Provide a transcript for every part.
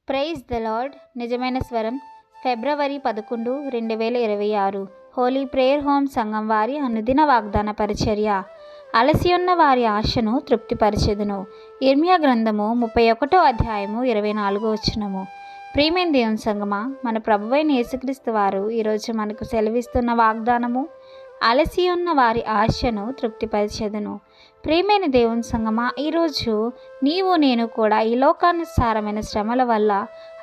Praise the lord. నిజమైన స్వరం ఫిబ్రవరి 11, 2026 Holi prayer home సంఘం వారి అనుదిన వాగ్దాన పరిచర్య. అలసి ఉన్న వారి ఆశను తృప్తిపరచెదను. ఇర్మియా గ్రంథము 31వ అధ్యాయము 24వ వచనము. ప్రియమైన దేవుని సంగమా, మన ప్రభువైన యేసుక్రీస్తు వారు ఈరోజు మనకు సెలవిస్తున్న వాగ్దానము, అలసి ఉన్న వారి ఆశను తృప్తిపరచెదను. ప్రియమైన దేవుని సంగమా, ఈరోజు నీవు నేను కూడా ఈ లోకానుసారమైన శ్రమల వల్ల,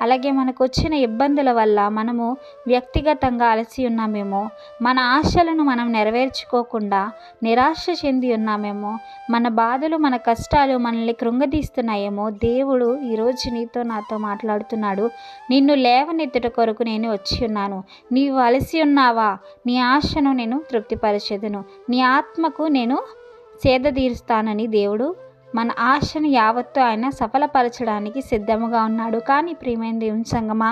అలాగే మనకు వచ్చిన ఇబ్బందుల వల్ల మనము వ్యక్తిగతంగా అలసి ఉన్నామేమో, మన ఆశలను మనం నెరవేర్చుకోకుండా నిరాశ చెంది ఉన్నామేమో, మన బాధలు మన కష్టాలు మనల్ని కృంగదీస్తున్నాయేమో. దేవుడు ఈరోజు నీతో నాతో మాట్లాడుతున్నాడు. నిన్ను లేవనెత్తుట కొరకు నేను వచ్చి ఉన్నాను. నీవు అలసి ఉన్నావా? నీ ఆశను నేను తృప్తిపరచెదను. నీ ఆత్మకు నేను సేద తీరుస్తానని దేవుడు మన ఆశను యావత్తు ఆయన సఫలపరచడానికి సిద్ధముగా ఉన్నాడు. కానీ ప్రియమైన దేవుని సంగమా,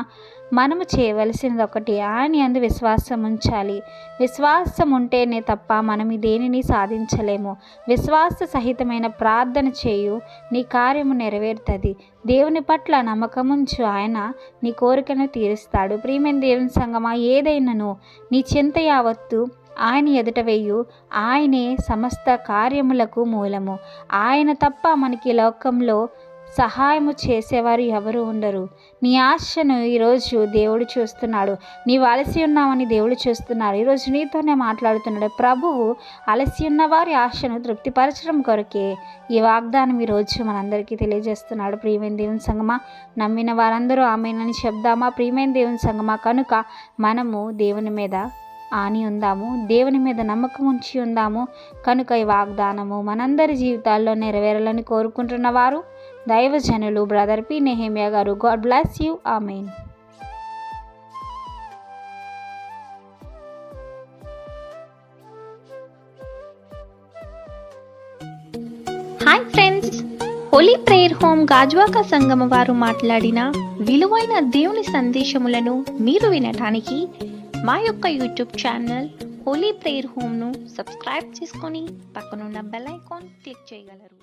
మనము చేయవలసినది ఒకటి, ఆయన యందు విశ్వాసం ఉంచాలి. విశ్వాసం ఉంటేనే తప్ప మనం దేనిని సాధించలేము. విశ్వాస సహితమైన ప్రార్థన చేయు, నీ కార్యము నెరవేరుతుంది. దేవుని పట్ల నమ్మకముంచు, ఆయన నీ కోరికను తీరుస్తాడు. ప్రియమైన దేవుని సంగమా, ఏదైనాను నీ చింత యావత్తు ఆయన ఎదుట వేయు. ఆయనే సమస్త కార్యములకు మూలము. ఆయన తప్ప మనకి లోకంలో సహాయము చేసేవారు ఎవరు ఉండరు. నీ ఆశను ఈరోజు దేవుడు చూస్తున్నాడు. నీవు అలసి ఉన్నావని దేవుడు చూస్తున్నాడు. ఈరోజు నీతోనే మాట్లాడుతున్నాడు. ప్రభువు అలసి ఉన్న వారి ఆశను తృప్తిపరచడం కొరకే ఈ వాగ్దానం ఈరోజు మనందరికీ తెలియజేస్తున్నాడు. ప్రియమైన దేవుని సంగమా, నమ్మిన వారందరూ ఆమేనని చెప్దామా? ప్రియమైన దేవుని సంగమా, కనుక మనము దేవుని మీద ఆని ఉందాము, దేవుని మీద నమ్మకం ఉంచి ఉందాము. కనుక ఈ వాగ్దానము మనందరి జీవితాల్లో నెరవేరాలని కోరుకుంటున్న వారు దైవజనులు బ్రదర్ పి. నెహెమియా గారు. God bless you. Amen. Hi friends, Holi prayer home Gajuwaka సంగమ వారు మాట్లాడిన విలువైన దేవుని సందేశములను మీరు వినటానికి మా యొక్క యూట్యూబ్ ఛానల్ హోలీ ప్రేయర్ హోమ్ను సబ్స్క్రైబ్ చేసుకొని పక్కనున్న బెల్ ఐకాన్ క్లిక్ చేయగలరు.